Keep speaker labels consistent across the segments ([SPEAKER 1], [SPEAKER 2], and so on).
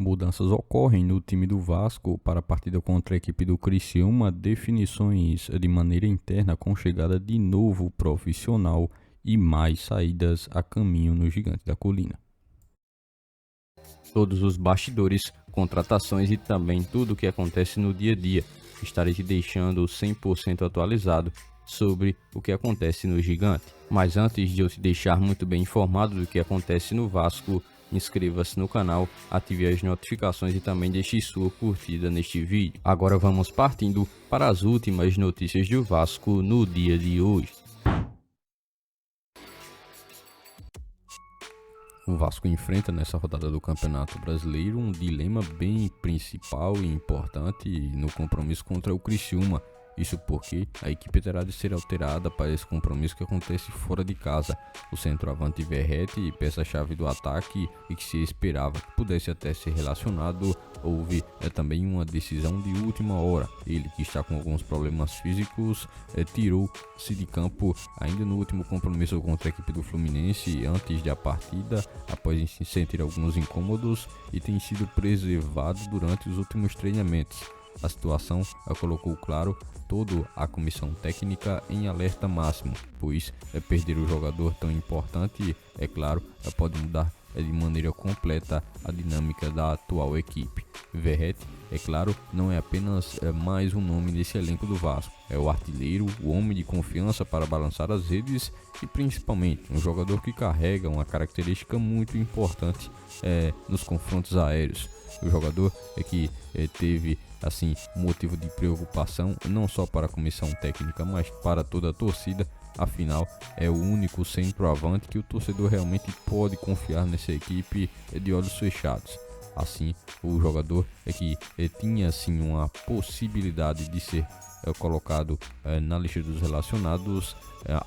[SPEAKER 1] Mudanças ocorrem no time do Vasco para a partida contra a equipe do Criciúma, definições de maneira interna com chegada de novo profissional e mais saídas a caminho no Gigante da Colina. Todos os bastidores, contratações e também tudo o que acontece no dia a dia. Estarei te deixando 100% atualizado sobre o que acontece no Gigante. Mas antes de eu te deixar muito bem informado do que acontece no Vasco, inscreva-se no canal, ative as notificações e também deixe sua curtida neste vídeo. Agora vamos partindo para as últimas notícias do Vasco no dia de hoje. O Vasco enfrenta nessa rodada do Campeonato Brasileiro um dilema bem principal e importante no compromisso contra o Criciúma. Isso porque a equipe terá de ser alterada para esse compromisso que acontece fora de casa. O centroavante Verratti, peça-chave do ataque e que se esperava que pudesse até ser relacionado, houve também uma decisão de última hora. Ele, que está com alguns problemas físicos, tirou-se de campo ainda no último compromisso contra a equipe do Fluminense, antes da partida, após sentir alguns incômodos, e tem sido preservado durante os últimos treinamentos. A situação colocou claro toda a comissão técnica em alerta máximo, pois perder o jogador tão importante, é claro, pode mudar de maneira completa a dinâmica da atual equipe. Verratti, é claro, não é apenas mais um nome nesse elenco do Vasco, é o artilheiro, o homem de confiança para balançar as redes e principalmente um jogador que carrega uma característica muito importante nos confrontos aéreos. O jogador que teve assim motivo de preocupação não só para a comissão técnica, mas para toda a torcida. Afinal, é o único centroavante que o torcedor realmente pode confiar nessa equipe de olhos fechados. Assim, o jogador que tinha assim uma possibilidade de ser colocado na lista dos relacionados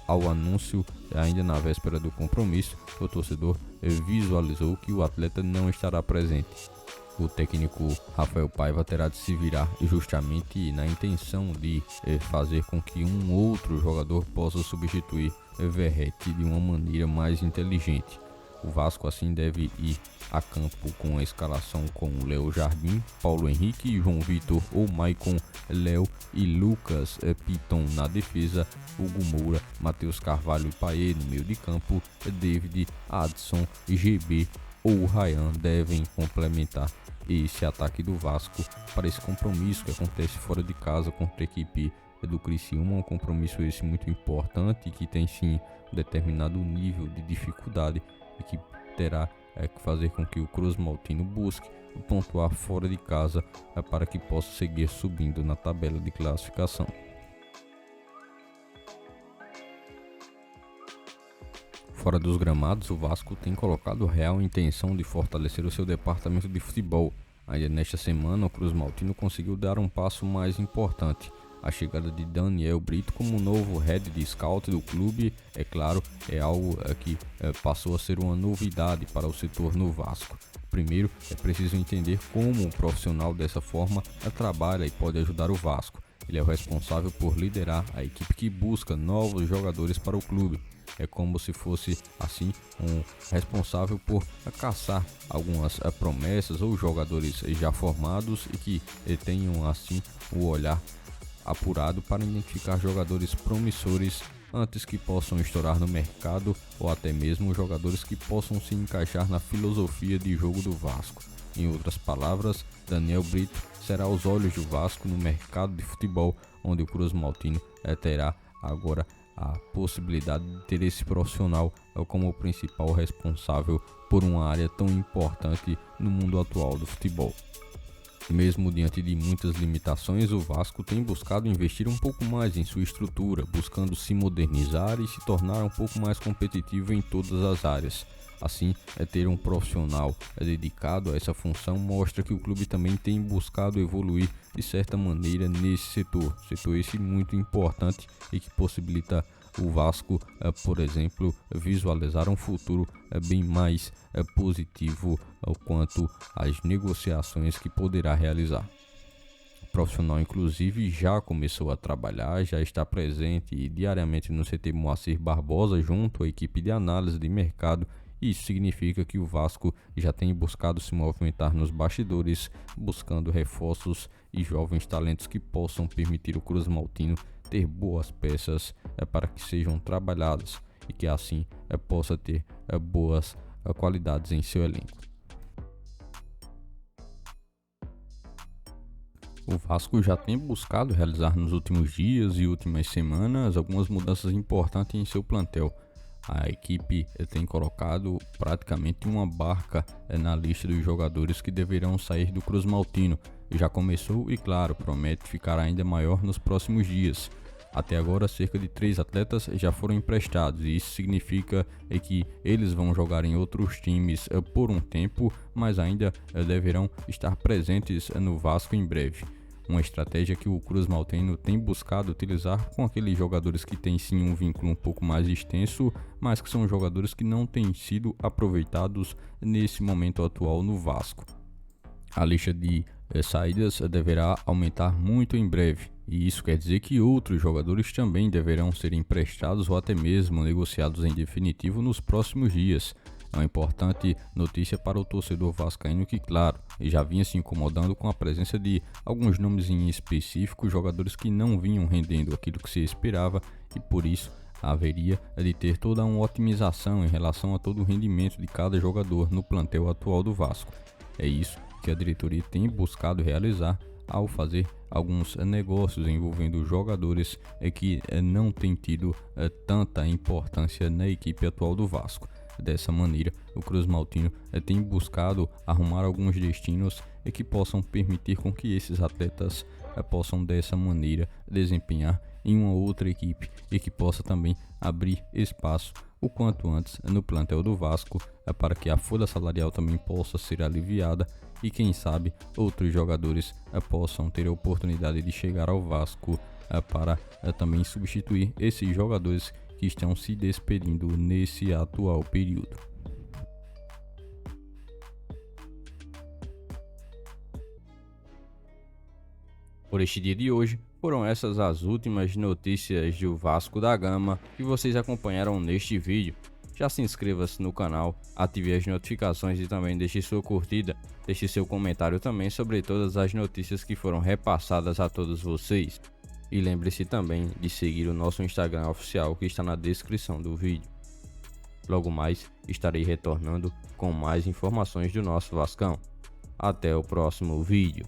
[SPEAKER 1] ao anúncio ainda na véspera do compromisso. O torcedor visualizou que o atleta não estará presente. O técnico Rafael Paiva terá de se virar justamente na intenção de fazer com que um outro jogador possa substituir Verratti de uma maneira mais inteligente. O Vasco assim deve ir a campo com a escalação com Léo Jardim, Paulo Henrique, João Vitor ou Maicon, Léo e Lucas Piton na defesa, Hugo Moura, Matheus Carvalho e Paê no meio de campo, David, Adson, GB ou Ryan devem complementar esse ataque do Vasco para esse compromisso que acontece fora de casa contra a equipe do Criciúma. Um compromisso esse muito importante que tem sim um determinado nível de dificuldade e que terá que fazer com que o Cruz Maltino busque pontuar fora de casa para que possa seguir subindo na tabela de classificação. Fora dos gramados, o Vasco tem colocado real intenção de fortalecer o seu departamento de futebol. Ainda nesta semana, o Cruz Maltino conseguiu dar um passo mais importante. A chegada de Daniel Brito como novo head de scout do clube, é claro, é algo que passou a ser uma novidade para o setor no Vasco. Primeiro, é preciso entender como um profissional dessa forma trabalha e pode ajudar o Vasco. Ele é o responsável por liderar a equipe que busca novos jogadores para o clube. É como se fosse assim um responsável por caçar algumas promessas ou jogadores já formados e que tenham assim o olhar apurado para identificar jogadores promissores antes que possam estourar no mercado ou até mesmo jogadores que possam se encaixar na filosofia de jogo do Vasco. Em outras palavras, Daniel Brito será os olhos do Vasco no mercado de futebol, onde o Cruz Maltino terá agora a possibilidade de ter esse profissional como o principal responsável por uma área tão importante no mundo atual do futebol. Mesmo diante de muitas limitações, o Vasco tem buscado investir um pouco mais em sua estrutura, buscando se modernizar e se tornar um pouco mais competitivo em todas as áreas. Assim, ter um profissional dedicado a essa função mostra que o clube também tem buscado evoluir de certa maneira nesse setor esse muito importante e que possibilita o Vasco, por exemplo, visualizar um futuro bem mais positivo quanto às negociações que poderá realizar. O profissional, inclusive, já começou a trabalhar, já está presente diariamente no CT Moacir Barbosa junto à equipe de análise de mercado Isso significa que o Vasco já tem buscado se movimentar nos bastidores, buscando reforços e jovens talentos que possam permitir o Cruz Maltino ter boas peças para que sejam trabalhadas e que assim possa ter boas qualidades em seu elenco. O Vasco já tem buscado realizar nos últimos dias e últimas semanas algumas mudanças importantes em seu plantel. A equipe tem colocado praticamente uma barca na lista dos jogadores que deverão sair do Cruz Maltino. Já começou e, claro, promete ficar ainda maior nos próximos dias. Até agora, cerca de 3 atletas já foram emprestados e isso significa que eles vão jogar em outros times por um tempo, mas ainda deverão estar presentes no Vasco em breve. Uma estratégia que o Cruz Maltino tem buscado utilizar com aqueles jogadores que têm sim um vínculo um pouco mais extenso, mas que são jogadores que não têm sido aproveitados nesse momento atual no Vasco. A lista de saídas deverá aumentar muito em breve, e isso quer dizer que outros jogadores também deverão ser emprestados ou até mesmo negociados em definitivo nos próximos dias. É uma importante notícia para o torcedor vascaíno que, claro, já vinha se incomodando com a presença de alguns nomes em específico, jogadores que não vinham rendendo aquilo que se esperava e por isso haveria de ter toda uma otimização em relação a todo o rendimento de cada jogador no plantel atual do Vasco. É isso que a diretoria tem buscado realizar ao fazer alguns negócios envolvendo jogadores que não têm tido tanta importância na equipe atual do Vasco. Dessa maneira, o Cruz Maltino tem buscado arrumar alguns destinos que possam permitir com que esses atletas possam dessa maneira desempenhar em uma outra equipe e que possa também abrir espaço o quanto antes no plantel do Vasco para que a folha salarial também possa ser aliviada e quem sabe outros jogadores possam ter a oportunidade de chegar ao Vasco para também substituir esses jogadores que estão se despedindo nesse atual período. Por este dia de hoje, foram essas as últimas notícias do Vasco da Gama que vocês acompanharam neste vídeo. Já se inscreva-se no canal, ative as notificações e também deixe sua curtida. Deixe seu comentário também sobre todas as notícias que foram repassadas a todos vocês. E lembre-se também de seguir o nosso Instagram oficial que está na descrição do vídeo. Logo mais estarei retornando com mais informações do nosso Vascão. Até o próximo vídeo.